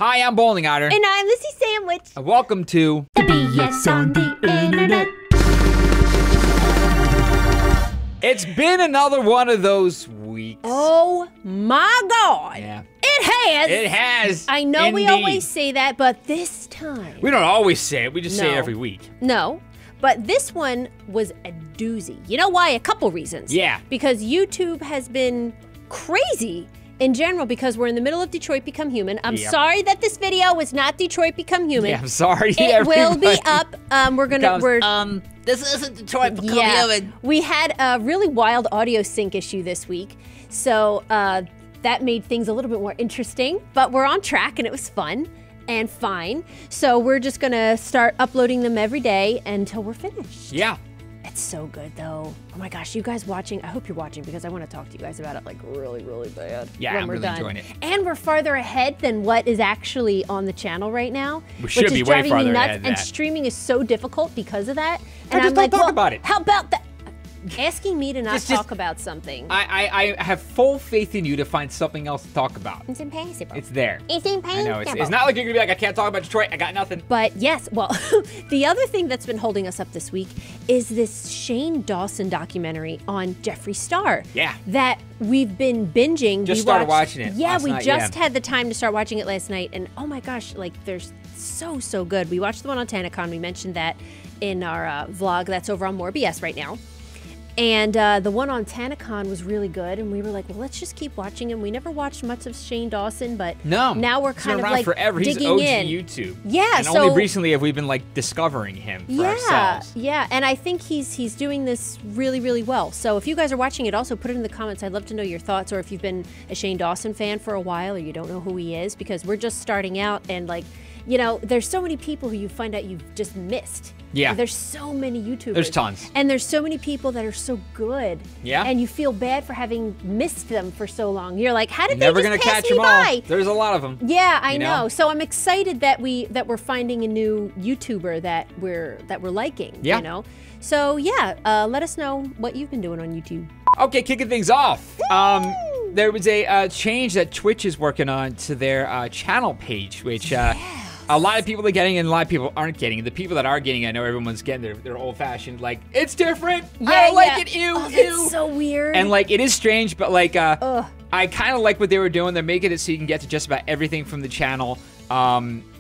Hi, I'm Bowling Otter. And I'm Lissy Sandwich. And welcome to The BS on the Internet. It's been another one of those weeks. Oh my God. Yeah. It has. It has. I know indeed. we always say that, but this time. We don't always say it. We just say it No. every week. No, but this one was a doozy. You know why? A couple reasons. Yeah. Because YouTube has been crazy in general because we're in the middle of Detroit Become Human. I'm Yep. sorry that this video was not Detroit Become Human. Yeah, I'm sorry. It will be up. This isn't Detroit Become Yeah, Human. we had a really wild audio sync issue this week, so that made things a little bit more interesting, but we're on track and it was fun and fine. So we're just gonna start uploading them every day until we're finished. Yeah. It's so good though. Oh my gosh, you guys watching, I hope you're watching because I want to talk to you guys about it like really, really bad. Yeah, when I'm we're really done. enjoying it. And we're farther ahead than what is actually on the channel right now. We should which be is way driving farther me nuts, ahead than and that. streaming is so difficult because of that. And just don't talk about it. How about that? Asking me to not Just- talk about something. I have full faith in you to find something else to talk about. It's impossible. It's there. It's impossible. I know. It's not like you're going to be like, I can't talk about Detroit. I got nothing. But yes, well, the other thing that's been holding us up this week is this Shane Dawson documentary on Jeffree Star. Yeah. That we've been binging. Just We started watched- watching it Yeah, last we night, just yeah. had the time to start watching it last night, and oh my gosh, like there's so good. We watched the one on TanaCon. We mentioned that in our vlog that's over on More BS right now. And the one on TanaCon was really good, and we were like, well, let's just keep watching him. We never watched much of Shane Dawson, but No. now we're He's kind been of around like forever. He's digging OG in. YouTube. Yeah, and so only recently have we been like discovering him for ourselves. Yeah, and I think he's doing this really well. So if you guys are watching it, also put it in the comments. I'd love to know your thoughts, or if you've been a Shane Dawson fan for a while, or you don't know who he is, because we're just starting out, and like, you know, there's so many people who you find out you've just missed. Yeah. There's so many YouTubers. There's tons. And there's so many people that are so good. Yeah. And you feel bad for having missed them for so long. You're like, how did Never they gonna just pass catch me them all. by? There's a lot of them. Yeah, I You know. know? So I'm excited that we're finding a new YouTuber that we're liking. Yeah. You know. So yeah, let us know what you've been doing on YouTube. Okay, kicking things off. There was a change that Twitch is working on to their channel page, which a lot of people are getting and a lot of people aren't getting. The people that are getting, I know everyone's getting their old-fashioned, like, it's different. I don't like it. Ew, Oh, ew. that's so weird. And like, it is strange, but like, I kind of like what they were doing. They're making it so you can get to just about everything from the channel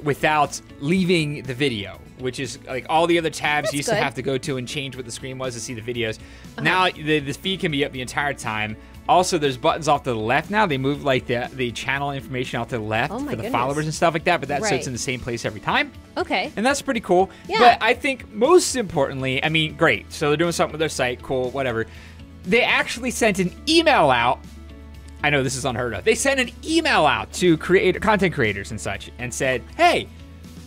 without leaving the video, which is like all the other tabs That's you used good. to have to go to and change what the screen was to see the videos. Now the feed can be up the entire time. Also, there's buttons off to the left now. They moved like the channel information off to the left Oh my for the goodness. followers and stuff like that, but so Right. it's in the same place every time. Okay. And that's pretty cool. Yeah. But I think most importantly, I mean, great. So they're doing something with their site, cool, whatever. They actually sent an email out. I know this is unheard of. They sent an email out to content creators and such and said, hey,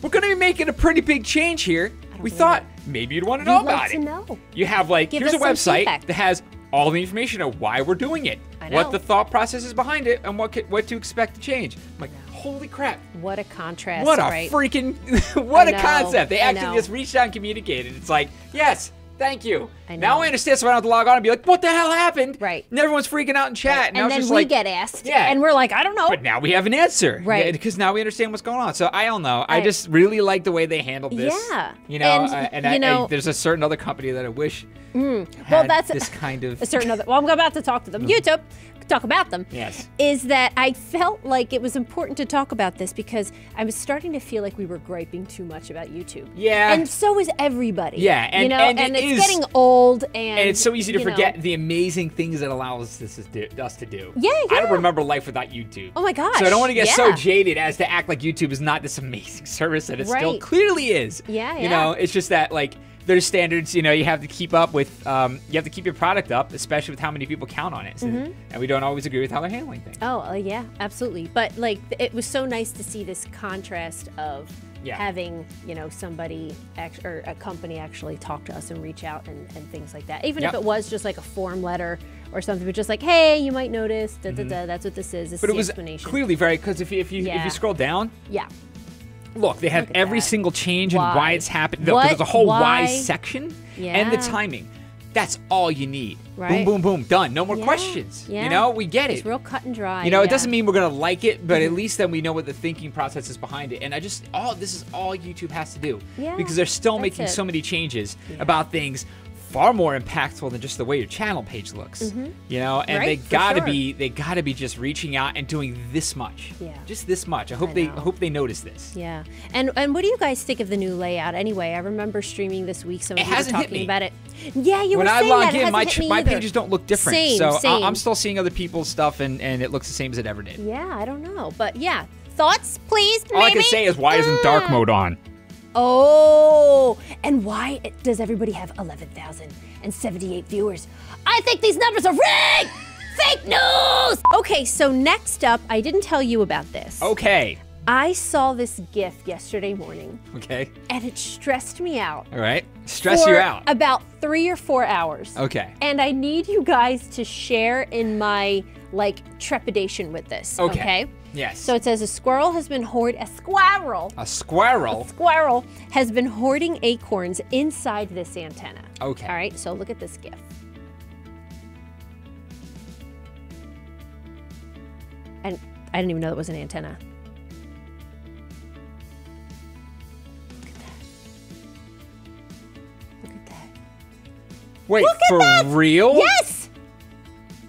we're going to be making a pretty big change here. We believe thought maybe you'd want to know You'd like about to it. know. You have like, Give here's a us some website feedback. that has all the information of why we're doing it, I know. what the thought process is behind it, and what to expect to change. I'm like, holy crap. What a contrast. What a right? freaking, what I a know, concept. They I actually know. just reached out and communicated. It's like, yes, thank you. I Now know. I understand, so I don't have to log on and be like, what the hell happened? Right. And everyone's freaking out in chat. Right. Now And it's then just we like, get asked, yeah. and we're like, I don't know. but now we have an answer. Right. Because now we understand what's going on. So I don't know. I Right. just really like the way they handled this. Yeah. You know, And, and you know- there's a certain other company that I wish well, had that's this kind of... a certain other. Well, I'm about to talk to them. YouTube, talk about them. Yes. Is that I felt like it was important to talk about this because I was starting to feel like we were griping too much about YouTube. Yeah. And so is everybody. Yeah, and- you know, and and it it's is- getting old, and And it's so easy to you know. forget the amazing things that allows us to do. Yeah, I don't yeah. remember life without YouTube. Oh my gosh. So I don't want to get so yeah. jaded as to act like YouTube is not this amazing service that it still Right. clearly is. Yeah, You yeah. know, it's just that like there's standards, you know, you have to keep up with, you have to keep your product up, especially with how many people count on it. So, Mm-hmm. And we don't always agree with how they're handling things. Oh, yeah, absolutely. But like, it was so nice to see this contrast of Yeah. having, you know, somebody or a company actually talk to us and reach out and things like that. Even Yep. if it was just like a form letter or something, but just like, hey, you might notice, da, da, da, that's what this is. This But is it the was explanation. clearly very, because if you Yeah. scroll down, Yeah. look, they have Look at every that. single change and Why? why it's happened. What? There's a whole why Why? section and the Yeah. timing. That's all you need. Right. Boom, boom, boom, done. No more Yeah, questions. yeah. You know, we get it. It's real cut and dry. You know, yeah. it doesn't mean we're gonna like it, but at least then we know what the thinking process is behind it. And this is all YouTube has to do. Yeah, because they're still that's making it. so many changes about things far more impactful than just the way your channel page looks. You know, and Right, they for gotta sure. be just reaching out and doing this much. Yeah. Just this much. I hope know. they notice this. Yeah. And what do you guys think of the new layout anyway? I remember streaming this week, some of It you were hasn't hit talking me. about it. Yeah, you When were I saying log that. It in, hasn't hit me my either. pages don't look different. Same, so same. I'm still seeing other people's stuff and it looks the same as it ever did. Yeah, I don't know. But yeah. Thoughts, please, All I maybe? can say is, why isn't dark mode on? Oh, and why does everybody have 11,078 viewers? I think these numbers are rigged! Fake news! Okay, so next up, I didn't tell you about this. Okay. I saw this GIF yesterday morning, Okay. and it stressed me out. All right. Stress for you out. About 3 or 4 hours. Okay. And I need you guys to share in my, trepidation with this, okay? Yes. So it says a squirrel has been A squirrel. squirrel has been hoarding acorns inside this antenna. Okay. All right, so look at this GIF. And I didn't even know that was an antenna. Look at that. Wait, Look at for that! real? Yes!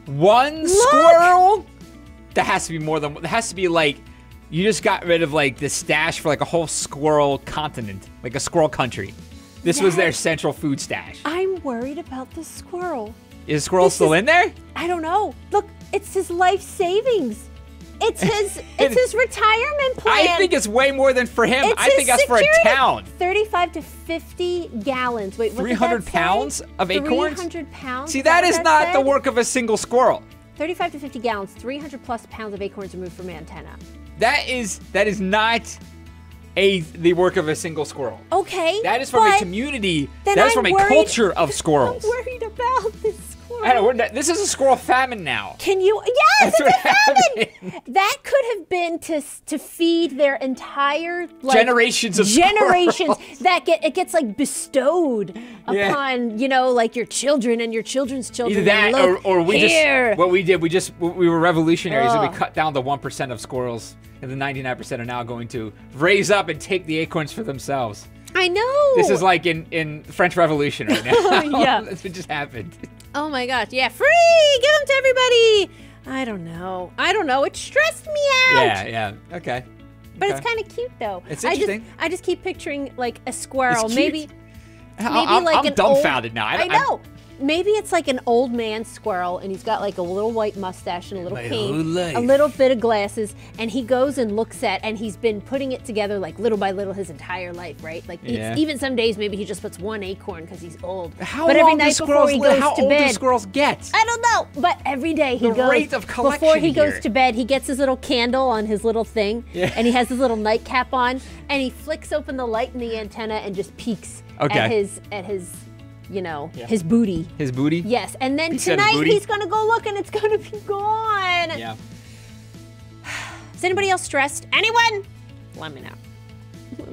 One squirrel? That has to be more than. That has to be like, you just got rid of the stash for a whole squirrel continent, like a squirrel country. This was their Yes. central food stash. I'm worried about the squirrel. Is the squirrel still in there? I don't know. Look, it's his life savings. It's his retirement plan. I think it's way more than for him. It's I think his that's for a security. town. 35 to 50 gallons. Wait, what did 300 that say? pounds of acorns? 300 pounds? See, that is what not the said? work of a single squirrel. 35 to 50 gallons, 300 plus pounds of acorns removed from antenna. That is not the work of a single squirrel. Okay. That is from a but community. then That is I'm from a worried- culture of squirrels. I'm worried about this squirrel. I don't know. This is a squirrel famine now. Can you? Yes, That's what it's a famine. happened. That could have been to feed their entire Generations of generations. squirrels. It gets bestowed Yeah. upon your children and your children's children. Either that, And look or we here. just what we did. We were revolutionaries, and Ugh. we cut down the 1% of squirrels, and the 99% are now going to raise up and take the acorns for themselves. I know. This is like in French Revolution right now. Yeah. That's what just happened. Oh my gosh! Yeah, free. Give them to everybody. I don't know. It stressed me out. Yeah. Okay. But Okay. it's kind of cute though. It's interesting. I just keep picturing a squirrel. It's cute. Maybe I'm an dumbfounded old, now. I know. Maybe it's like an old man squirrel, and he's got a little white mustache and a little My cane, whole life. a little bit of glasses, and he goes and looks at, and he's been putting it together little by little his entire life, right? Yeah. Even some days maybe he just puts one acorn because he's old. How but long every do night squirrels before he live? goes How to old do bed, squirrels get? I don't know, but every day he The goes rate of before collection he goes here. to bed. He gets his little candle on his little thing, Yeah. and he has his little nightcap on, and he flicks open the light in the antenna and just peeks Okay. at his his booty. His booty? Yes, and then Peeks at his tonight booty? he's gonna go look, and it's gonna be gone. Yeah. Is anybody else stressed? Anyone? Let me know.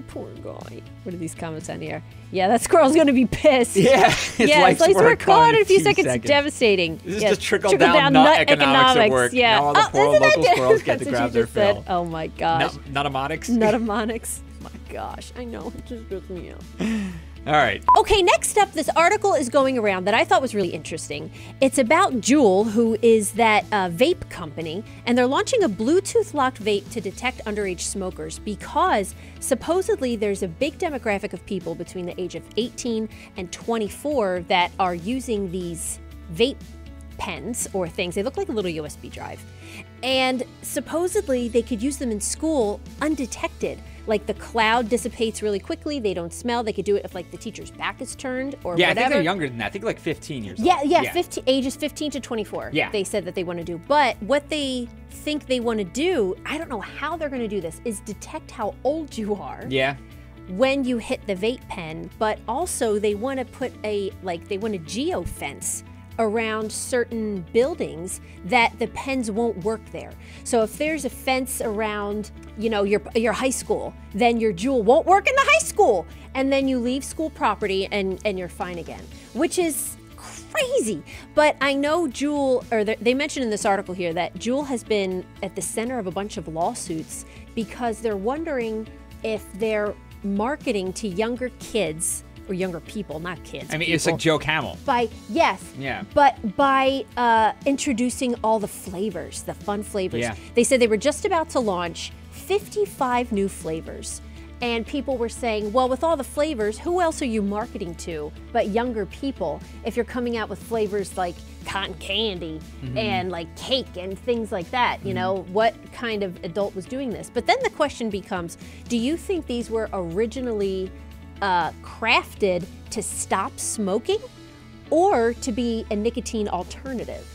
Poor guy. What are these comments on here? Yeah, that squirrel's gonna be pissed. Yeah. His Yeah, life's slice work work gone gone in a few seconds. Devastating. This is Yes, just trickle-down nut economics at work. Yeah. Now all the poor isn't that local good? squirrels get That's to what grab you their just said. fill. Oh my gosh. Nutomonics? Nutomonics. My gosh, I know. It just gets me out. All right. Okay, next up, this article is going around that I thought was really interesting. It's about Juul, who is that vape company, and they're launching a Bluetooth-locked vape to detect underage smokers because supposedly there's a big demographic of people between the age of 18 and 24 that are using these vape pens or things. They look like a little USB drive. And supposedly they could use them in school undetected. Like the cloud dissipates really quickly. They don't smell. They could do it if the teacher's back is turned or Yeah, I whatever. think they're younger than that. I think 15 years old. Yeah, 15, ages 15 to 24. Yeah. They said that they want to do. But what they think they want to do, I don't know how they're going to do this, is detect how old you are. Yeah. When you hit the vape pen, but also they want to put they want a geofence around certain buildings that the pens won't work there. So if there's a fence around, your high school, then your Juul won't work in the high school. And then you leave school property and you're fine again, which is crazy. But I know Juul, or they mentioned in this article here that Juul has been at the center of a bunch of lawsuits because they're wondering if they're marketing to younger kids or younger people, not kids. I mean, people, it's like Joe Camel. Yeah. But by introducing all the flavors, the fun flavors. Yeah. They said they were just about to launch 55 new flavors. And people were saying, well, with all the flavors, who else are you marketing to but younger people if you're coming out with flavors like cotton candy and like cake and things like that? You know, what kind of adult was doing this? But then the question becomes, do you think these were originally crafted to stop smoking or to be a nicotine alternative?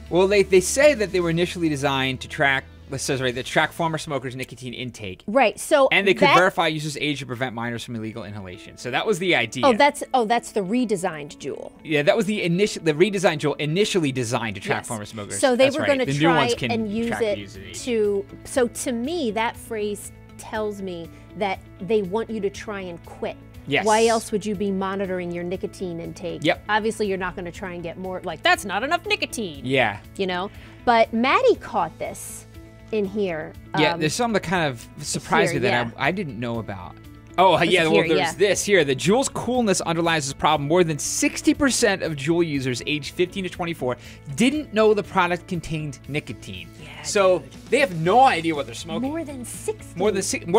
Well, they say that they were initially designed to track, it says right, that track former smokers' nicotine intake. Right. So and they could verify users' age to prevent minors from illegal inhalation. So that was the idea. Oh, that's the redesigned Juul. Yeah, that was the redesigned Juul, initially designed to track former smokers. So they That's were right. going to The try new ones can and use track it the user's age. to. So to me, that phrase tells me that they want you to try and quit. Yes. Why else would you be monitoring your nicotine intake? Yep. Obviously, you're not going to try and get more. Like, that's not enough nicotine. Yeah. You know. But Maddie caught this in here. Yeah, there's some that kind of surprised me that I didn't know about. Oh, yeah, well, here, there's this here. The Juul's coolness underlies this problem. More than 60% of Juul users aged 15 to 24 didn't know the product contained nicotine. Yeah, so they have no idea what they're smoking. More than 60. More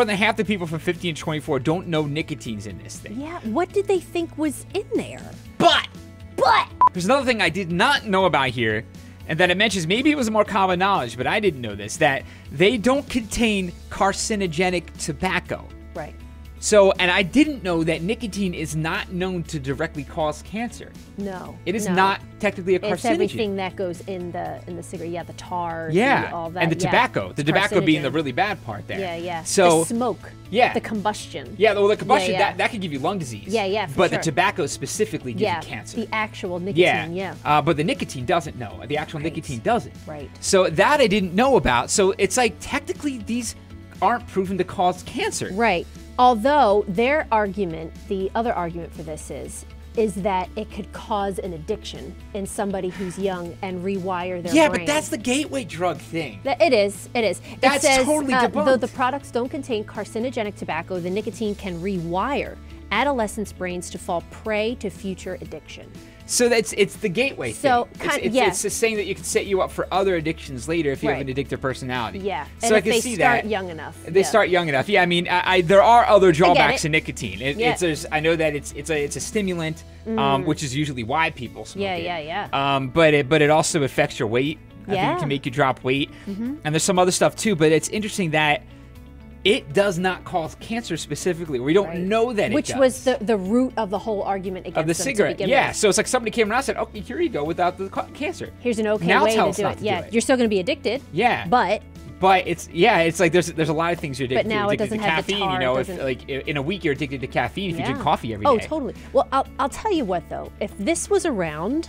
than half the people from 15 to 24 don't know nicotine's in this thing. Yeah, what did they think was in there? But there's another thing I did not know about here, and that it mentions, maybe it was more common knowledge, but I didn't know this, that they don't contain carcinogenic tobacco. Right. So, and I didn't know that nicotine is not known to directly cause cancer. No. It is not technically a carcinogen. It's everything that goes in the cigarette. Yeah, the tar. Yeah, all that. and the tobacco. The tobacco being the Carcinogen. really bad part there. Yeah, yeah. So the smoke. Yeah. The combustion. Yeah, well, the combustion, Yeah. that could give you lung disease. Yeah, yeah, for But sure. the tobacco specifically gives you cancer. The actual nicotine. Yeah. But the nicotine doesn't know. The actual nicotine doesn't. Right. So that I didn't know about. So it's like, technically, these aren't proven to cause cancer. Right. Although their argument, the other argument for this is that it could cause an addiction in somebody who's young and rewire their Yeah, brain. but that's the gateway drug thing. It is. It That's says, totally debunked. Though the products don't contain carcinogenic tobacco, the nicotine can rewire adolescents' brains to fall prey to future addiction. So it's the gateway So, thing. It's just saying that you can set you up for other addictions later if you have an addictive personality. Yeah, So and I if can they see start that. young enough. They start young enough. Yeah, I mean, there are other drawbacks it. to nicotine. Yeah. I know that it's a stimulant, which is usually why people smoke it. Yeah. But it also affects your weight. I think it can make you drop weight. And there's some other stuff too. But it's interesting that it does not cause cancer specifically. We don't know that Which it does. was the root of the whole argument against of the them cigarette. to begin Yeah, with. so it's like somebody came around and said, okay, here you go without the cancer. Here's an okay Now way tell to us do not it. to Yeah, do it. you're still going to be addicted. Yeah. But it's like there's a lot of things you're addicted But now to. it doesn't to have the caffeine, tar, you know, it if doesn't- like in a week you're addicted to caffeine if you drink coffee every day. Oh, totally. Well, I'll tell you what though. If this was around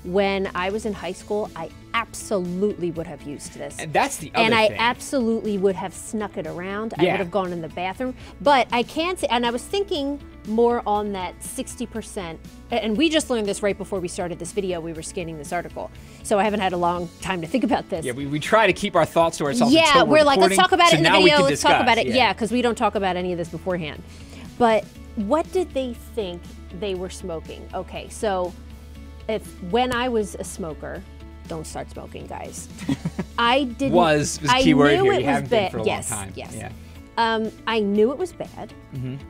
when I was in high school, I absolutely would have used this. And that's the other And I thing. absolutely would have snuck it around. I Yeah. would have gone in the bathroom. But I can't say, and I was thinking more on that 60%. And we just learned this right before we started this video. We were scanning this article. So I haven't had a long time to think about this. Yeah, we try to keep our thoughts to ourselves. Yeah, until we're like, let's recording, talk about so it in the now we video. can Let's talk discuss. about it. Yeah, because we don't talk about any of this beforehand. But what did they think they were smoking? Okay, so when I was a smoker, don't start smoking, guys. I didn't. Was I key word knew here. it You was haven't been bad. for a Yes, long time. yes. Yeah. I knew it was bad,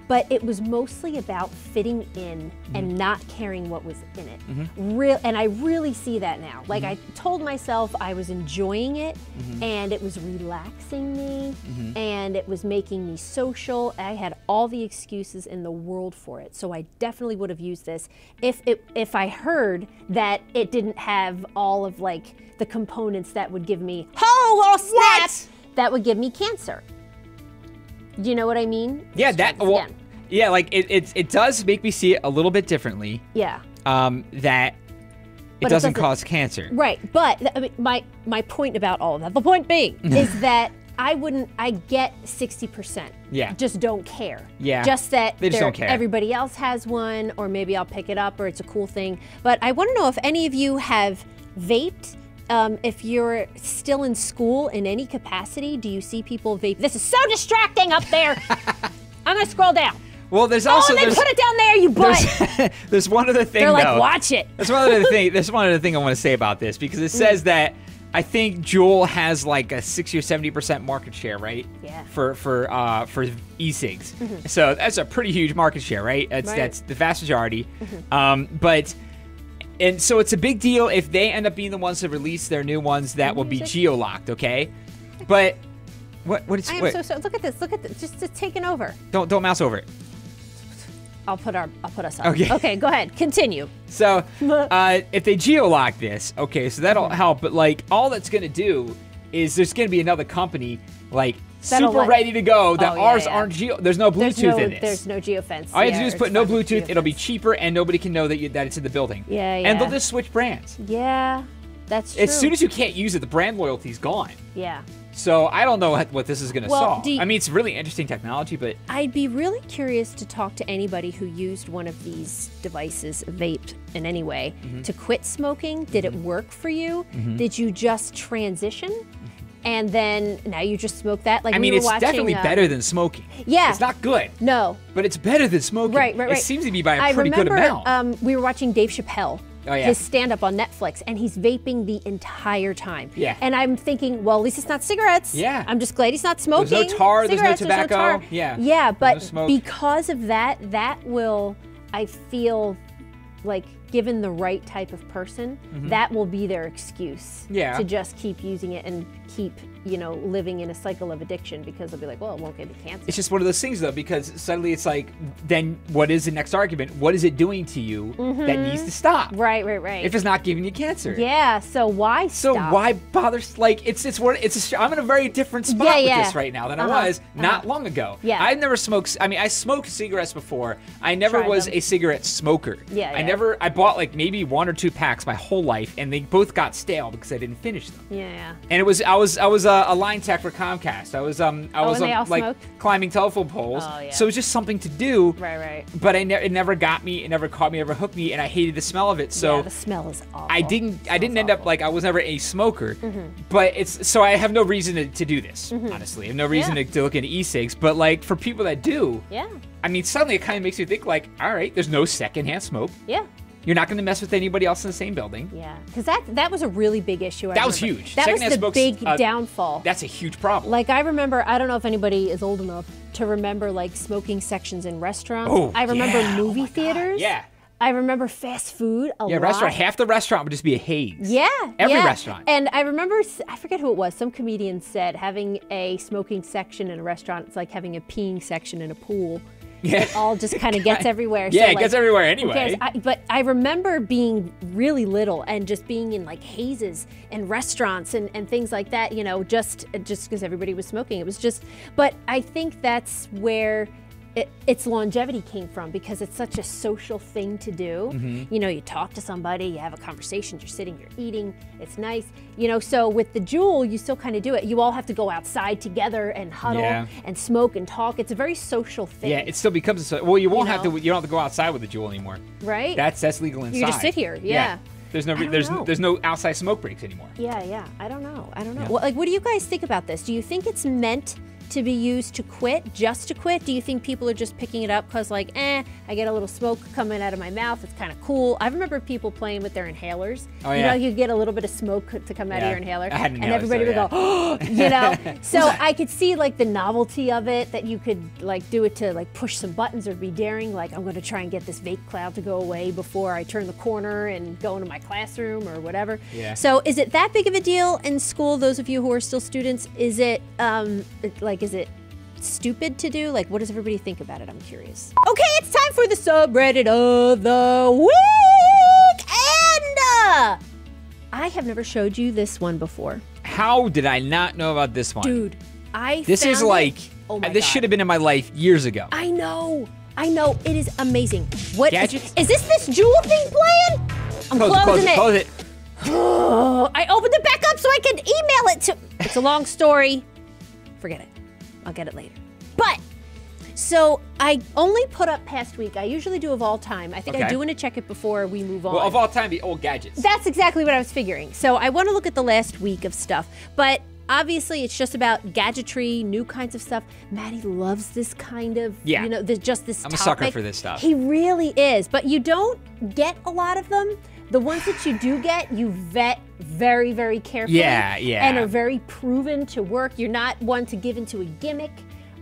but it was mostly about fitting in and not caring what was in it. And I really see that now. Like I told myself I was enjoying it and it was relaxing me and it was making me social. I had all the excuses in the world for it. So I definitely would have used this if I heard that it didn't have all of like the components that would give me, oh snap, that would give me cancer. Do you know what I mean? Yeah, Let's try that. this Well, again. yeah, like it does make me see it a little bit differently. Yeah. That it But it doesn't doesn't- cause cancer. Right, but I mean, my point about all of that, the point being, is that I get 60%. Yeah. Just don't care. Yeah. Just that They just don't care. everybody else has one, or maybe I'll pick it up, or it's a cool thing. But I want to know if any of you have vaped. If you're still in school in any capacity, do you see people vape? This is so distracting up there. I'm gonna scroll down. Well, there's also put it down there, you butt. there's one other thing. They're like, though. watch it. There's one other thing I want to say about this, because it says that I think Juul has like a 60 or 70% market share, right? Yeah. For e-cigs. So that's a pretty huge market share, right? That's the vast majority. And so it's a big deal if they end up being the ones to release their new ones that will be geo-locked, okay? But what is I am so sorry. Look at this. Look at this. Just taking over. Don't mouse over it. I'll put us on. Okay. Okay, go ahead. Continue. So if they geo-lock this, okay, so that'll help. But like all that's gonna do is there's gonna be another company like super ready to go that ours aren't geo. There's no Bluetooth in this. There's no geofence. All you have to do is put no Bluetooth. It'll be cheaper, and nobody can know that it's in the building. Yeah, yeah. And they'll just switch brands. Yeah, that's true. As soon as you can't use it, the brand loyalty's gone. Yeah. So I don't know what this is going to solve. I mean, it's really interesting technology, but I'd be really curious to talk to anybody who used one of these devices, vaped in any way, to quit smoking. Did it work for you? Did you just transition? And then now you just smoke that? Like, I mean, we were it's watching, definitely better than smoking. Yeah. It's not good. No. But it's better than smoking. Right. It seems to be by a pretty good amount. We were watching Dave Chappelle. Oh, yeah. His stand-up on Netflix, and he's vaping the entire time. Yeah. And I'm thinking, well, at least it's not cigarettes. Yeah. I'm just glad he's not smoking. There's no tar, cigarettes, there's no tobacco. tar. Yeah. Yeah, but no because of that will, I feel like, given the right type of person, that will be their excuse to just keep using it and keep, living in a cycle of addiction, because they'll be like, well, it won't give me cancer. It's just one of those things, though, because suddenly it's like, then what is the next argument? What is it doing to you that needs to stop? Right. If it's not giving you cancer. Yeah, so why stop? So why bother? Like, I'm in a very different spot with this right now than I was not long ago. Yeah. I've never smoked. I mean, I smoked cigarettes before. I never was a cigarette smoker. Yeah. I bought like maybe 1 or 2 packs my whole life, and they both got stale because I didn't finish them. Yeah. And I was a line tech for Comcast. I was like smoked? climbing telephone poles. Oh, yeah. So it was just something to do. Right. But it never got me. It never caught me. It never hooked me, and I hated the smell of it. So yeah, the smell is awful. I didn't end up like I was never a smoker. But so I have no reason to do this. Honestly, I have no reason to look into e-cigs. But like for people that do, I mean, suddenly it kind of makes you think like, all right, there's no secondhand smoke. Yeah. You're not going to mess with anybody else in the same building. Yeah, because that was a really big issue. That was huge. That was the smokes, big downfall. That's a huge problem. Like, I remember, I don't know if anybody is old enough to remember, like, smoking sections in restaurants. Oh, I remember yeah. movie theaters. Yeah. I remember fast food a lot. Yeah, restaurant. Half the restaurant would just be a haze. Yeah. Every restaurant. And I remember, I forget who it was, some comedian said having a smoking section in a restaurant, it's like having a peeing section in a pool. Yeah. It all just kind of gets everywhere. Yeah, so, it gets everywhere anyway. But I remember being really little and just being in like hazes and restaurants and things like that, just because everybody was smoking. It was just, but I think that's where its longevity came from, because it's such a social thing to do. You talk to somebody, you have a conversation, you're sitting, you're eating, it's nice. So with the Juul, you still kind of do it. You all have to go outside together and huddle and smoke and talk. It's a very social thing. Yeah, it still becomes well, you won't have to. You don't have to go outside with the Juul anymore. Right. That's legal inside. You just sit here. Yeah. There's no outside smoke breaks anymore. Yeah. I don't know. Yeah. Well, like, what do you guys think about this? Do you think it's meant to be used to quit, just to quit? Do you think people are just picking it up because, like, I get a little smoke coming out of my mouth, it's kind of cool? I remember people playing with their inhalers. Oh, yeah. You get a little bit of smoke to come out of your inhaler, I had an and inhaler, everybody would go, oh, So I could see, like, the novelty of it, that you could, like, do it to, like, push some buttons or be daring, like, I'm going to try and get this vape cloud to go away before I turn the corner and go into my classroom or whatever. Yeah. So is it that big of a deal in school, those of you who are still students? Is it, is it stupid to do? Like, what does everybody think about it? I'm curious. Okay, it's time for the subreddit of the week, and I have never showed you this one before. How did I not know about this one? Dude, this is like, oh my this God. should have been in my life years ago. I know, it is amazing. What Gadgets? is this Juul thing playing? I'm closing it. Close it. I opened it back up so I could email it to. It's a long story. forget it. I'll get it later. But, so I only put up past week. I usually do of all time. I think I do want to check it before we move on. Well, of all time, the old gadgets. That's exactly what I was figuring. So I want to look at the last week of stuff. But obviously, it's just about gadgetry, new kinds of stuff. Maddie loves this kind of, you know, just this I'm topic. a sucker for this stuff. He really is. But you don't get a lot of them. The ones that you do get, you vet very, very carefully. Yeah. And are very proven to work. You're not one to give into a gimmick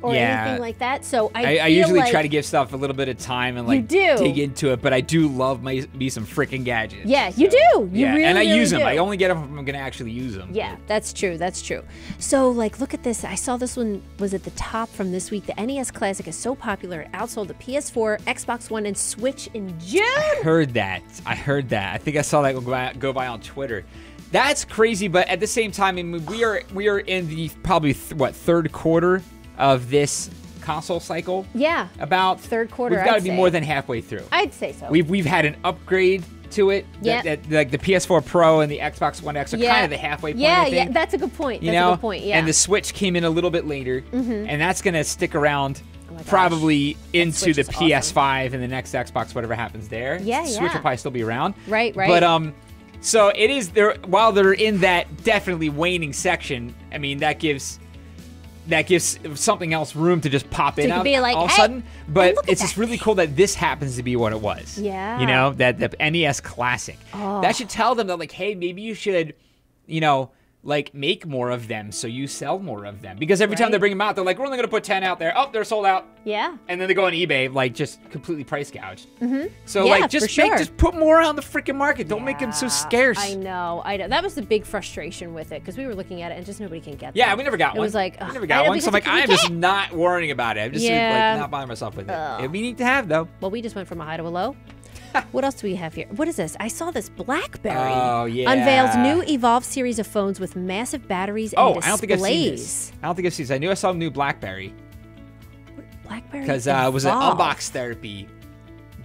or anything like that. So I usually try to give stuff a little bit of time and like dig into it, but I do love me some freaking gadgets. Yeah, you do. You really, and I use them. do. I only get them if I'm gonna actually use them. Yeah, that's true. That's true. So like, look at this. I saw this one was at the top from this week. The NES Classic is so popular it outsold the PS4, Xbox One, and Switch in June. I heard that. I think I saw that go by on Twitter. That's crazy, but at the same time, I mean, we are in the probably third quarter of this console cycle. Yeah. About third quarter. We've got to be more than halfway through. I'd say so. We've had an upgrade to it. Yeah. Like the PS4 Pro and the Xbox One X are kind of the halfway point. I think. Yeah, that's a good point. That's a good point. Yeah. And the Switch came in a little bit later, and that's gonna stick around. Probably into the PS5 and the next Xbox, whatever happens there. Yeah, Switch will probably still be around. Right. But so it is there. While they're in that definitely waning section, I mean that gives something else room to just pop in all of a sudden. But it's just really cool that this happens to be what it was. Yeah. You know, that the NES Classic. Oh. That should tell them that like, hey, maybe you should, you know, like make more of them so you sell more of them. Because every time they bring them out, they're like, we're only going to put 10 out there. Oh, they're sold out. Yeah. And then they go on eBay, like just completely price gouged. So yeah, like just put more on the freaking market. Don't make them so scarce. I know. That was the big frustration with it because we were looking at it and just nobody can get them. Yeah, we never got one. It was like, we never got one. So I'm like, I'm just not worrying about it. I'm just like not bothering myself with it. We need to have though. Well, we just went from a high to a low. What else do we have here? What is this? I saw this. BlackBerry unveils new Evolve series of phones with massive batteries and displays. I don't think I've seen this. I don't think I've seen this. I knew I saw a new BlackBerry. BlackBerry? Because it was an unbox therapy.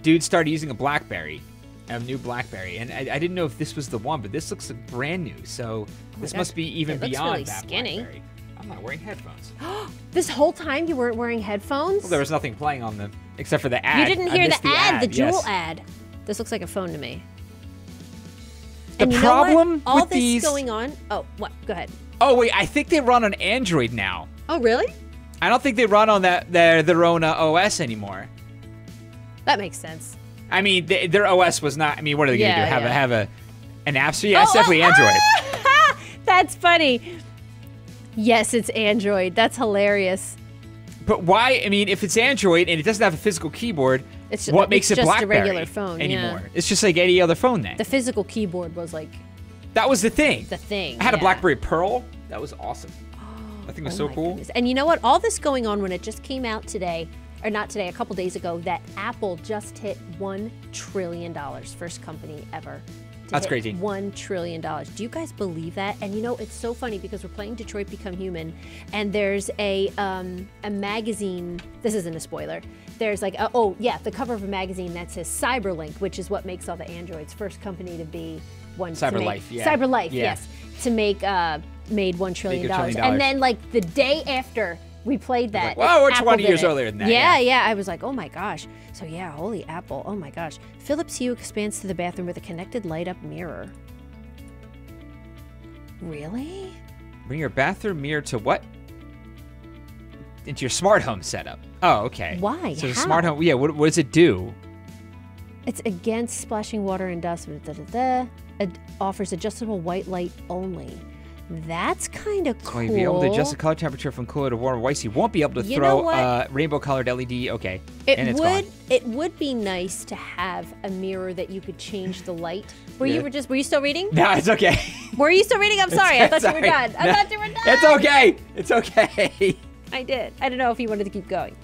Dude started using a BlackBerry, a new BlackBerry, and I didn't know if this was the one, but this looks like brand new. So this must be even beyond really that skinny. BlackBerry. I'm not wearing headphones. This whole time you weren't wearing headphones? Well, there was nothing playing on them except for the ad. You didn't hear the ad, the Juul ad. This looks like a phone to me. The problem all with this these going on. Oh, what? Go ahead. Oh wait, I think they run on Android now. Oh really? I don't think they run on their own OS anymore. That makes sense. I mean, their OS was not. I mean, what are they gonna do? Have an app? So yeah, it's definitely Android. That's funny. Yes, it's Android. That's hilarious. But why? I mean, if it's Android and it doesn't have a physical keyboard, what makes it BlackBerry a regular phone anymore? Yeah. It's just like any other phone then. The physical keyboard was like... That was the thing. The thing, I had a BlackBerry Pearl. That was awesome. I think it was so cool. Goodness. And you know what? All this going on when it just came out today, or not today, a couple days ago, that Apple just hit $1 trillion. First company ever. That's crazy. $1 trillion. Do you guys believe that? And you know, it's so funny because we're playing Detroit Become Human, and there's a magazine. This isn't a spoiler. There's like, the cover of a magazine that says Cyberlink, which is what makes all the Androids. First company to be one. Cyberlife, Cyberlife, yes. To make made $1 trillion. And then like the day after we played that. Like, whoa, we're 20 years earlier than that. Yeah. I was like, oh my gosh. So yeah, holy Apple. Oh my gosh. Philips Hue expands to the bathroom with a connected light-up mirror. Really? Bring your bathroom mirror to what? Into your smart home setup. Oh, okay. Why? So the smart home. Yeah. What does it do? It's against splashing water and dust. It offers adjustable white light only. That's kind of cool. So you'll be able to adjust the color temperature from cooler to warm or icy. You won't be able to throw rainbow-colored LED. Okay, It would be nice to have a mirror that you could change the light. Were you still reading? No, it's okay. Were you still reading? I'm sorry. I thought you were done. I thought you were done. It's okay. It's okay. I did. I don't know if you wanted to keep going,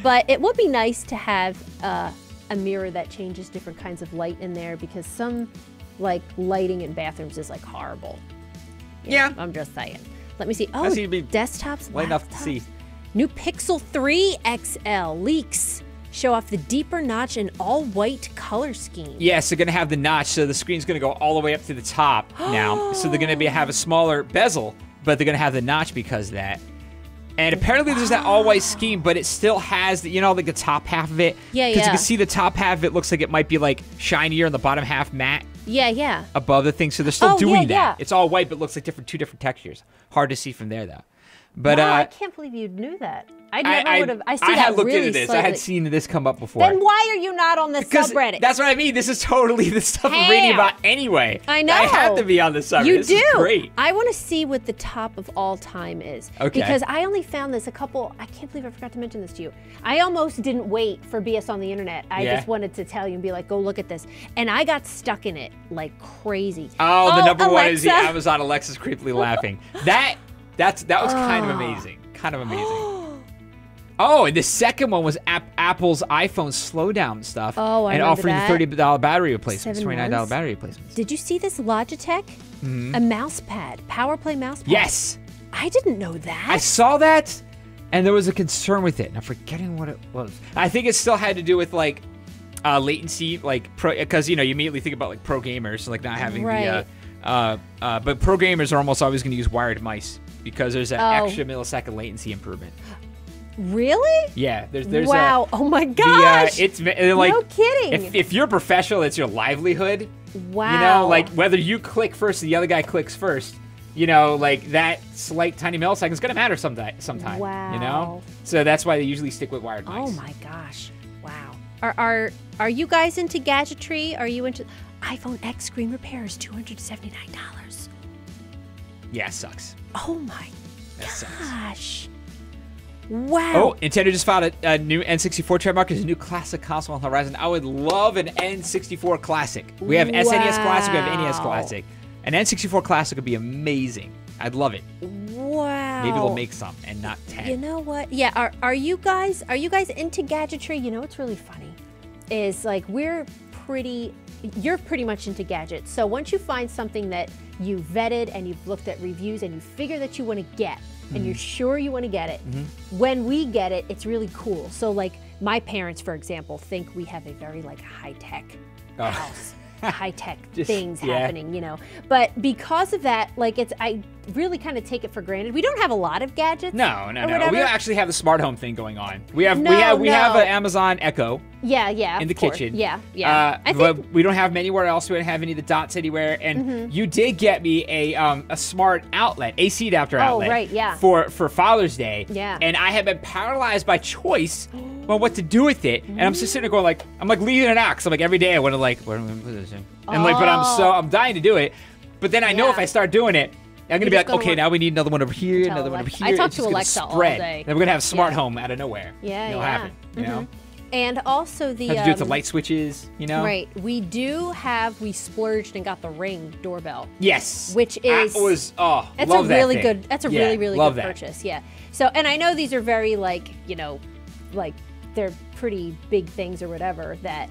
but it would be nice to have a mirror that changes different kinds of light in there because some like lighting in bathrooms is like horrible. Yeah. I'm just saying. Let me see. Oh, desktops, light enough to see. New Pixel 3 XL leaks show off the deeper notch and all-white color scheme. Yeah, so they're going to have the notch, so the screen's going to go all the way up to the top now. So they're going to have a smaller bezel, but they're going to have the notch because of that. And apparently there's that all-white scheme, but it still has, the, like the top half of it. Yeah, Because you can see the top half of it looks like it might be like shinier and the bottom half matte. Yeah. Above the thing, so they're still doing that. Yeah. It's all white, but looks like two different textures. Hard to see from there, though. But wow, I can't believe you knew that. I never would have. I see that had looked really into this. slightly. I had seen this come up before. Then why are you not on the subreddit? That's what I mean. This is totally the stuff I'm reading about anyway. I know. I have to be on the subreddit. You this do. Is great. I want to see what the top of all time is. Okay. Because I only found this I can't believe I forgot to mention this to you. I almost didn't wait for BS on the internet. I just wanted to tell you and be like, go look at this. And I got stuck in it like crazy. Oh, the number one is the Alexa. Amazon Alexa's creepily laughing. That was kind of amazing. Kind of amazing. Oh, and the second one was Apple's iPhone slowdown stuff. Oh, I and remember offering that. $30 battery replacements, 7 $29 months. battery replacements. Did you see this Logitech? A mouse pad, power play mouse pad. Yes. I didn't know that. I saw that, and there was a concern with it, and I'm forgetting what it was. I think it still had to do with like latency, like because you immediately think about like pro gamers, like not having Right. but pro gamers are almost always going to use wired mice because there's an extra millisecond latency improvement. Really? Yeah, there's wow. Oh my gosh. it's like no kidding. If you're a professional, it's your livelihood. Wow. Like whether you click first or the other guy clicks first, like that slight tiny millisecond is gonna matter sometime. Wow. So that's why they usually stick with wired mice. Oh my gosh. Wow. Are you guys into gadgetry? Are you into iPhone X screen repair is $279? Yeah, it sucks. Oh my That sucks. gosh. Wow. Oh, Nintendo just filed a new N64 trademark as a new classic console on the horizon. I would love an N64 Classic. We have SNES Classic, we have NES Classic. An N64 Classic would be amazing. I'd love it. Wow. Maybe they'll make some and not 10. You know what? Yeah, are you guys into gadgetry? You know what's really funny is like you're pretty much into gadgets. So once you find something that you vetted and you've looked at reviews and you figure that you want to get and you're sure you want to get it, when we get it, it's really cool. So like my parents, for example, think we have a very like high-tech house. High-tech things happening, But because of that, like I really kind of take it for granted. We don't have a lot of gadgets. No. Whatever. We don't actually have the smart home thing going on. We have an Amazon Echo. Yeah. In the kitchen. Yeah. But we don't have them anywhere else. We don't have any of the dots anywhere. And you did get me a smart outlet, AC adapter outlet. Oh, right, yeah. For Father's Day. Yeah. And I have been paralyzed by choice on what to do with it. And I'm just sitting there going like, I'm like leaving it out because I'm like every day I want to like, where am I going to put this in? And like, but I'm dying to do it. But then I know if I start doing it, I'm going to be like, okay, now we need another one over here, another one over here. I talk It's to just gonna Alexa all spread. day. Then we're going to have smart home out of nowhere. Yeah, It'll happen, you know? And also the Have to do with the light switches, Right. We splurged and got the Ring doorbell. Yes. Which is that was that's love a really that good thing. that's a really good that. purchase. Yeah. So and I know these are very like they're pretty big things or whatever that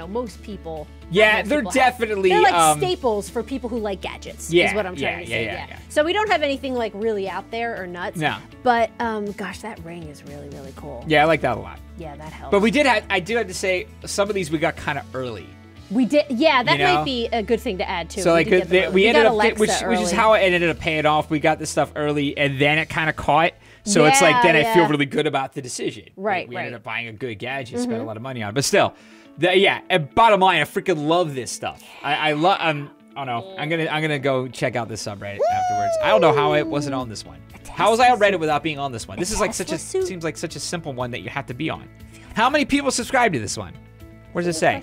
most people they're have. definitely they're like staples for people who like gadgets is what I'm trying to say. Yeah. So we don't have anything like really out there or nuts. No. But gosh, that Ring is really, really cool. Yeah, I like that a lot. Yeah, that helps. But I do have to say some of these we got kind of early. We did, that might be a good thing to add too. So like we ended up, which early. is how it ended up paying off. We got this stuff early, and then it kind of caught. So it's like then I feel really good about the decision. Right, we ended up buying a good gadget, spent a lot of money on it, but still, and bottom line, I freaking love this stuff. I love. Oh no, I'm gonna go check out this subreddit afterwards. I don't know how I wasn't on this one. How was I on Reddit without being on this one? This is like seems like such a simple one that you have to be on. How many people subscribe to this one? What does it say?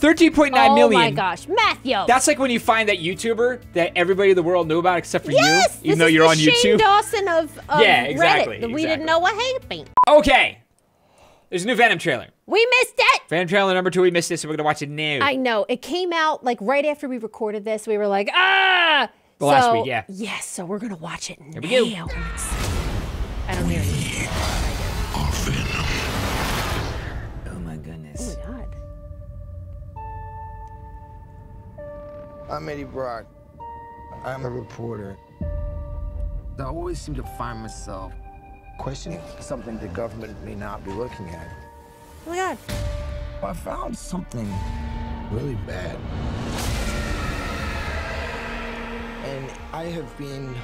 13.9 million. Oh my gosh, Matthew. That's like when you find that YouTuber that everybody in the world knew about except for you, even though this you're is on the YouTube. Shane Dawson of exactly, Reddit that we didn't know what happened. Okay, there's a new Venom trailer. We missed it. Venom trailer number 2. We missed it, so we're gonna watch it now. I know it came out like right after we recorded this. We were like, last week, yeah. Yes, so we're gonna watch it now. Here we go. I don't hear anything. Oh my goodness. Oh my god. I'm Eddie Brock. I'm a reporter. I always seem to find myself questioning something the government may not be looking at. Oh my god. I found something really bad. And I have been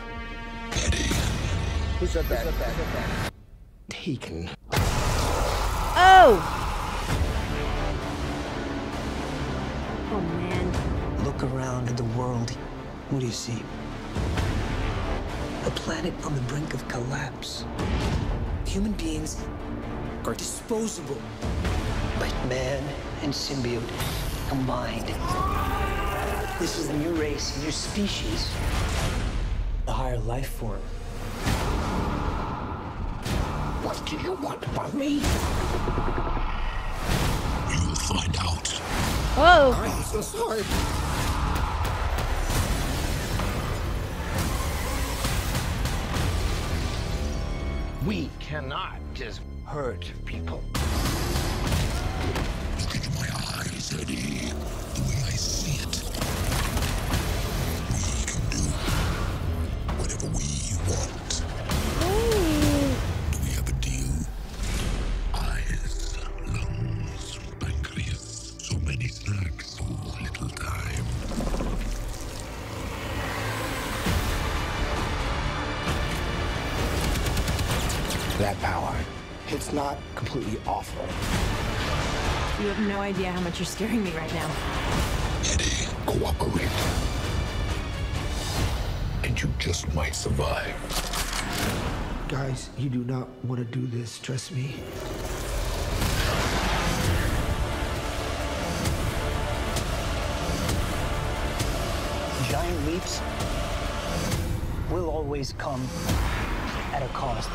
Who said that? Taken. Oh! Oh, man. Look around at the world. What do you see? A planet on the brink of collapse. Human beings are disposable. But man and symbiote combined. This is a new race, a new species. A higher life form. What do you want from me? You'll find out. Whoa! I'm so sorry. We cannot just hurt people. Look into my eyes, Eddie. The way I see it. We can do whatever we want. Do we have a deal? Eyes, lungs, pancreas. So many snacks, so little time. That power, it's not completely awful. You have no idea how much you're scaring me right now. Eddie, cooperate. And you just might survive. Guys, you do not want to do this, trust me. Giant leaps will always come at a cost.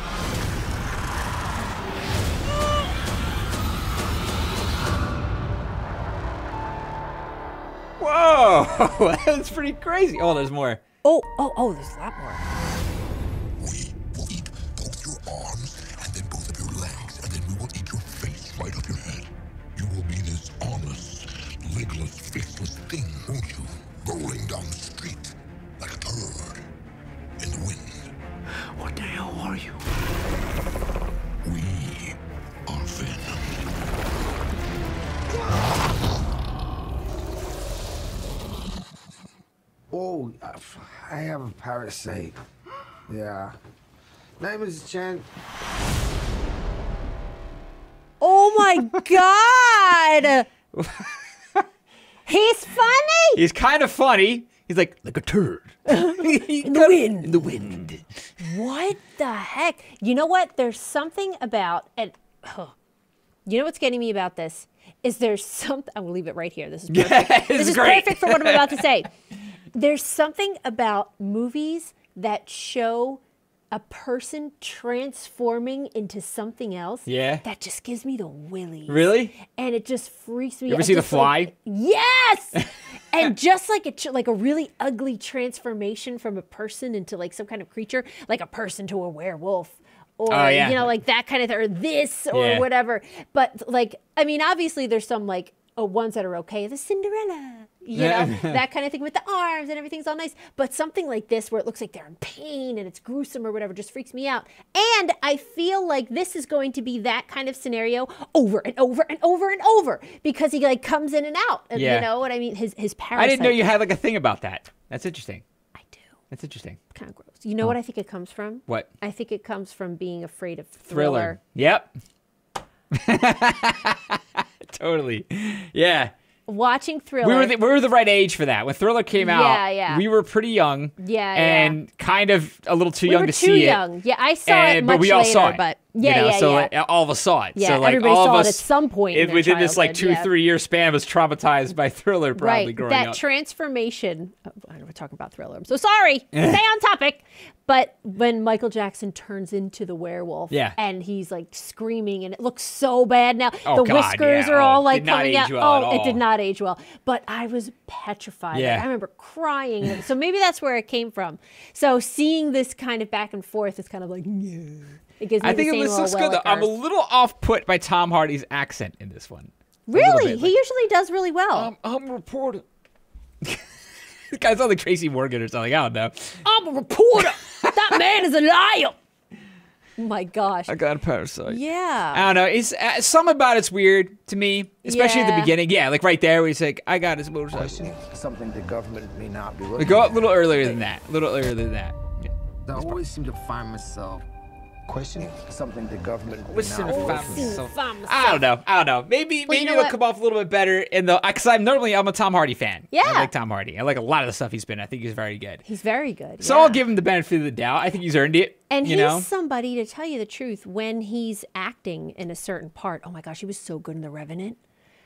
Whoa, that's pretty crazy. Oh, there's more. Oh, there's a lot more. We will eat both your arms and then both of your legs, and then we will eat your face right up your head. You will be this armless, legless, faceless thing, won't you? Rolling down the street like a turd in the wind. What the hell are you? We are Venom. Oh, I have a parasite. Yeah. Name is Chen. Oh my god! He's funny! He's kind of funny. He's like a turd. In the wind. In the wind. What the heck? You know what? There's something about, and you know what's getting me about this? Is there's something, I will leave it right here. This is perfect. Yeah, this is great. perfect for what I'm about to say. There's something about movies that show a person transforming into something else. Yeah. That just gives me the willies. Really? And it just freaks me out. You ever see The Just like- Fly? Yes! And just like like a really ugly transformation from a person into like some kind of creature, like a person to a werewolf. Or, Oh, yeah. you know, like that kind of, or this, or Yeah. whatever. But like, I mean, obviously there's some like ones that are okay. The Cinderella, you know, that kind of thing with the arms and everything's all nice. But something like this where it looks like they're in pain and it's gruesome or whatever just freaks me out. And I feel like this is going to be that kind of scenario over and over and over and over because he like comes in and out. And, Yeah. You know what I mean? His parasite. I didn't know you had like a thing about that. That's interesting. I do. That's interesting. Kind of gross. You know what I think it comes from? What? I think it comes from being afraid of Thriller. Yep. Totally. Yeah. Watching Thriller. We were the right age for that. When Thriller came out, Yeah. we were pretty young. Yeah, And kind of a little too we young were to too see young. it. Yeah, I saw it much But we all later, saw it. but you know, yeah. like, all of us saw it. Yeah, so like everybody all saw of it us at some point in their within this like childhood, 2-3 year span was traumatized by Thriller probably Right, growing that up. transformation. I know we're talking about Thriller. I'm so sorry. Stay on topic. But when Michael Jackson turns into the werewolf, Yeah. and he's like screaming, and it looks so bad now. Oh, the God, whiskers yeah. are all It like did not coming age out. well at It did all. not age well. But I was petrified. Yeah. Like, I remember crying. So maybe that's where it came from. So seeing this kind of back and forth is kind of like, yeah. It gives me I the think same it was old good though. I'm a Welliker. little off put by Tom Hardy's accent in this one. A little Really? bit, He usually does really well. I'm a reporter. This guy sounds like Tracy Morgan or something. I don't know. I'm a reporter. That man is a liar. Oh my gosh. I got a parasite. Yeah. I don't know. It's some about it's weird to me, especially at the Yeah. beginning. Yeah, like right there where he's like, "I got his motorcycle." Question something the government may not be looking We go at. a little earlier than that. A little earlier than that. Yeah. I always seem to find myself Questioning something the government may Listen, not Fam. I don't know. Maybe you know it'll what? come off a little bit better in the because I'm a Tom Hardy fan. Yeah. I like Tom Hardy. I like a lot of the stuff he's been. I think he's very good. He's very good. So yeah. I'll give him the benefit of the doubt. I think he's earned it. And you he's know? somebody, to tell you the truth, when he's acting in a certain part. Oh my gosh, he was so good in The Revenant.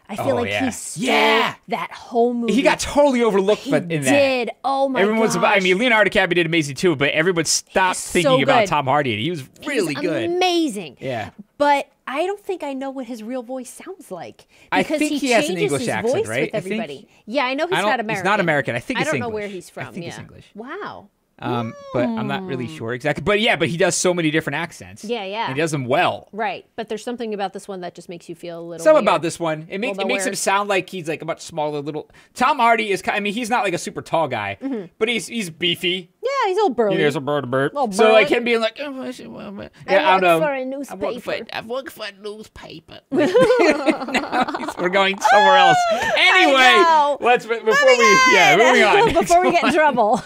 I feel like yeah. he stole Yeah. that whole movie. He got totally overlooked He in that. did. Oh my Everyone was gosh. I mean, Leonardo DiCaprio did amazing too, but everyone stopped so thinking about good. Tom Hardy. And he was really He's good. Amazing. Yeah. But I don't think I know what his real voice sounds like. I Because think he has an changes English his accent, voice right? With I think- everybody. Yeah, I know he's I don't- not American. he's not American. I think I it's don't know English. where he's from. I think yeah. it's English. Wow. But I'm not really sure exactly. But yeah, but he does so many different accents. Yeah, yeah. And he does them well. Right. But there's something about this one that just makes you feel a little Something weird. about this one. It makes Little him weird. sound like he's like a much smaller little. Tom Hardy is. I mean, he's not like a super tall guy, but he's beefy. Yeah, he's a little burly. He's a bird. Little So like burly. him being like, oh, I don't I work know. for a newspaper. I work for a newspaper. No, we're going somewhere else. Anyway, know. let's moving on. Before we get in trouble.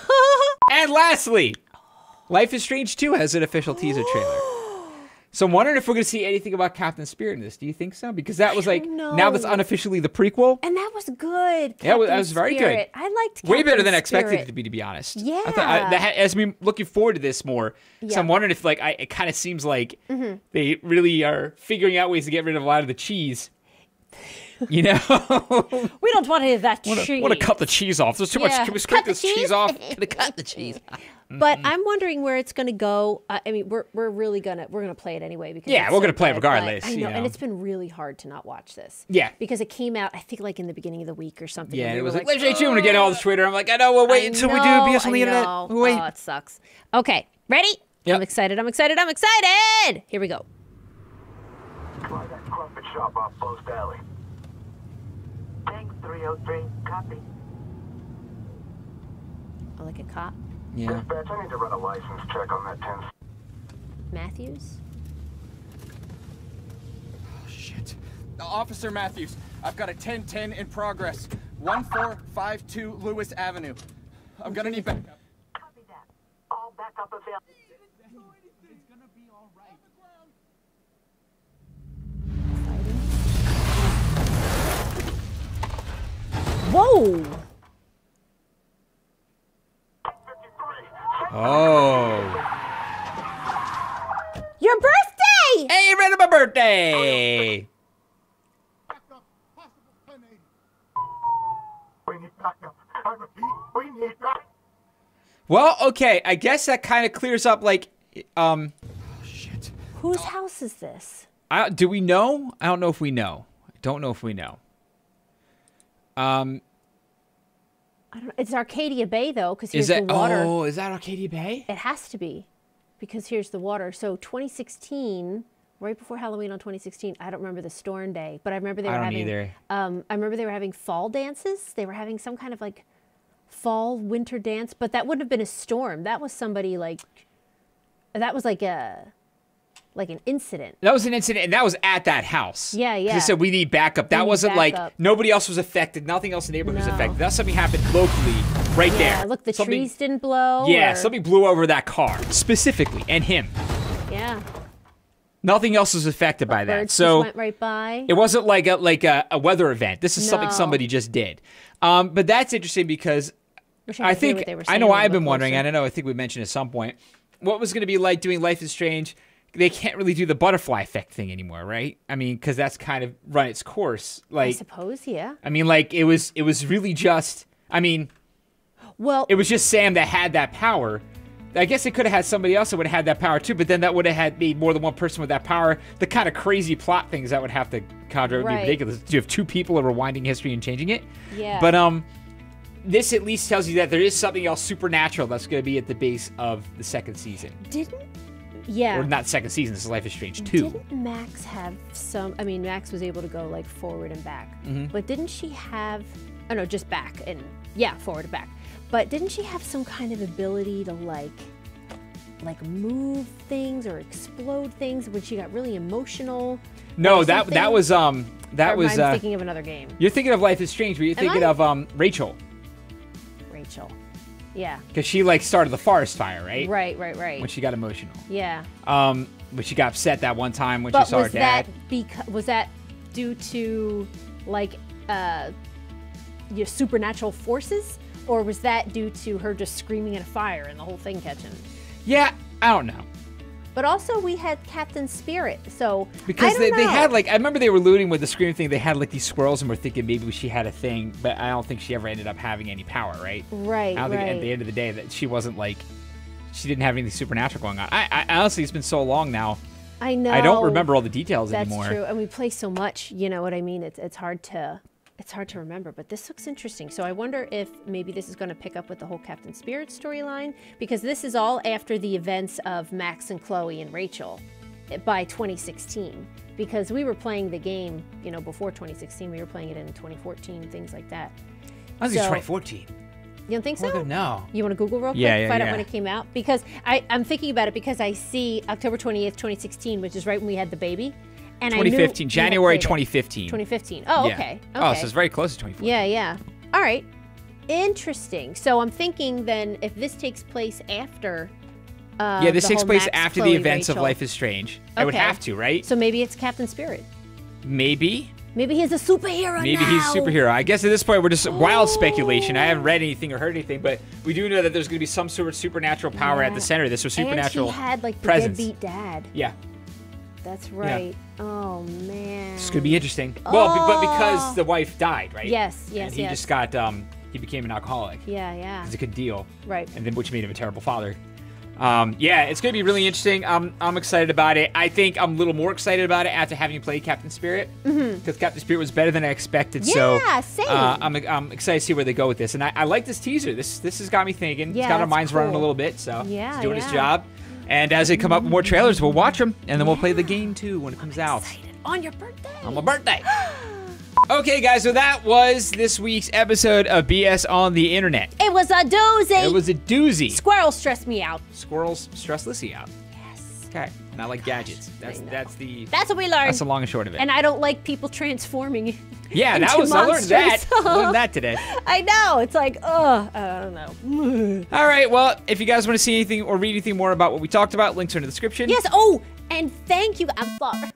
And lastly, Life is Strange 2 has an official teaser trailer. So I'm wondering if we're going to see anything about Captain Spirit in this. Do you think so? Because that was like, now that's unofficially the prequel. And that was good. Yeah, that Captain was very Spirit. good. I liked Way better Captain than I expected Spirit. it to be honest. Yeah. I thought, as we looking forward to this more, so Yeah. I'm wondering if like it kind of seems like they really are figuring out ways to get rid of a lot of the cheese. You know, We don't want any of that cheese. want to cut the cheese off. There's too much. Yeah. Can we scrape Cut the this cheese cheese? off? Can we cut the cheese? But I'm wondering where it's going to go. I mean, we're really gonna play it anyway because Yeah, it's we're so gonna play it good, but regardless, I you know, know. and it's been really hard to not watch this. Yeah. because it came out I think like in the beginning of the week or something. Yeah, and and we it was were like, let's stay tuned again all this Twitter. I'm like, I know, we'll wait until we do BS on the internet. We'll wait. Oh, it sucks. Okay, ready? Yep. I'm excited. I'm excited. I'm excited. Here we go. Try that crumpet shop off Post Alley. Tank 303, copy. Oh, like a cop. Yeah. Dispatch, I need to run a license check on that 10. Matthews. Shit. Officer Matthews, I've got a 1010 in progress. 1452 Lewis Avenue. I'm gonna need backup. Copy that. All backup available. Whoa. Oh. Your birthday. Hey, read my birthday. We need backup. I repeat, we need backup. Well, okay. I guess that kind of clears up like, shit. Whose house is this? Do we know? I don't know if we know. I don't know if we know. I don't know. It's Arcadia Bay though, because here's Is that the water. Oh, is that Arcadia Bay? It has to be, because here's the water. So 2016, right before Halloween on 2016, I don't remember the storm day, but I remember they were I don't having. either. I remember they were having fall dances. They were having some kind of like fall winter dance, but that wouldn't have been a storm. That was somebody like. That was like an incident. That was an incident, and that was at that house. Yeah, 'Cause yeah. They said we need backup. That need wasn't like backup. nobody else was affected. Nothing else in the neighborhood was No. affected. That's something happened locally, right Yeah, there. look, the Something- trees didn't blow. Yeah, or- something blew over that car specifically, and him. Yeah. Nothing else was affected by that. Birds So just went right by. it wasn't like a weather event. This is something No. somebody just did. But that's interesting because Wish I could hear think what they were I saying know a little I've bit been wondering. closer. I know. I think we mentioned at some point what was going to be like doing Life is Strange. They can't really do the butterfly effect thing anymore, right? I mean, because that's kind of run its course. I Like, suppose, yeah. I mean, like it was really just. I mean, Well, it was just Sam that had that power. I guess they could have had somebody else that would have had that power too, but then that would have had made more than one person with that power. The kind of crazy plot things that would have to conjure would be Right. ridiculous. You have two people rewinding history and changing it. Yeah. But this at least tells you that there is something else supernatural that's going to be at the base of the second season, yeah. or not second season. This is Life is Strange 2. Didn't Max have some? I mean, Max was able to go like forward and back, Mm-hmm. but didn't she have? Oh no, just back and yeah, forward and back. But didn't she have some kind of ability to like move things or explode things when she got really emotional? No, or that something? was Or that am was I thinking of another game. you're thinking of Life is Strange, but you're thinking I? of Rachel, Rachel. Yeah. because she like started the forest fire, right? Right. When she got emotional. Yeah. But she got upset that one time when But she saw her dad. was that due to like your supernatural forces, or was that due to her just screaming at a fire and the whole thing catching? Yeah, I don't know. But also we had Captain Spirit, so Because I don't they know. had like, I remember they were alluding with the screaming thing, they had like these squirrels and we're thinking maybe she had a thing, but I don't think she ever ended up having any power, right? Right, I don't think at the end of the day that she wasn't like, she didn't have anything supernatural going on. I honestly, it's been so long now. I know. I don't remember all the details That's anymore. true, and we play so much. You know what I mean? It's hard to remember. But this looks interesting. So I wonder if maybe this is going to pick up with the whole Captain Spirit storyline, because this is all after the events of Max and Chloe and Rachel by 2016. Because we were playing the game, you know, before 2016. We were playing it in 2014, things like that. I think it's So- 2014. You don't think so? No. You want to Google real quick? Yeah, Find out yeah. when it came out? Because I'm thinking about it because I see October 28th, 2016, which is right when we had the baby. And I knew 2015, we had January played it. 2015. 2015. Oh, Yeah. okay. Oh, so it's very close to 2014. Yeah, yeah. All right. Interesting. So I'm thinking then if this takes place after. Yeah, this the takes whole place Max, after Chloe, the events of Rachel. Life is Strange. It would Okay. have to, right? So maybe it's Captain Spirit. Maybe. Maybe he's a superhero Maybe now. he's a superhero. I guess at this point we're just wild speculation. I haven't read anything or heard anything, but we do know that there's going to be some sort of supernatural power at the center of this, or supernatural And he had like the presence. deadbeat dad. Yeah, That's right. Oh man. it's going to be interesting. Well, but because the wife died, right? Yes, yes, And he yes. just got, he became an alcoholic. Yeah, yeah. Because he couldn't deal. Right. And then which made him a terrible father. Yeah, it's going to be really interesting. I'm excited about it. I think I'm a little more excited about it after having played Captain Spirit. Because Captain Spirit was better than I expected. Yeah, so, same. I'm excited to see where they go with this. And I like this teaser. This has got me thinking. Yeah, It's got our that's minds running a cool. little bit. So Yeah, it's doing its yeah. job. And as they come up with more trailers, we'll watch them. And then we'll play the game too when it comes out. Excited. On your birthday. On my birthday. Okay, guys, so that was this week's episode of BS on the Internet. It was a doozy. It was a doozy. Squirrels stressed me out. Squirrels stress Lissy out. Yes. Okay, and I like gadgets. That's know. that's the That's what we learned. that's the long and short of it. And I don't like people transforming. Yeah, that into was I learned that. monsters. I learned that today. I know. It's like, ugh, I don't know. All right, well, if you guys want to see anything or read anything more about what we talked about, links are in the description. Yes. Oh, and thank you. I'm sorry.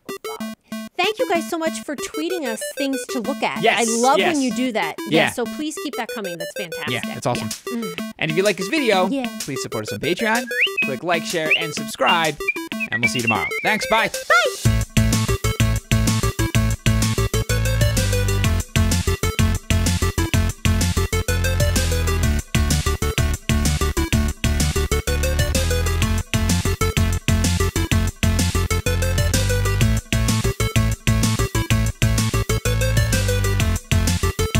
Thank you guys so much for tweeting us things to look at. Yes, I love yes. when you do that. Yeah. Yes, so please keep that coming. That's fantastic. Yeah, that's awesome. And if you like this video, Yeah. please support us on Patreon. Click like, share, and subscribe. And we'll see you tomorrow. Thanks, bye. Bye.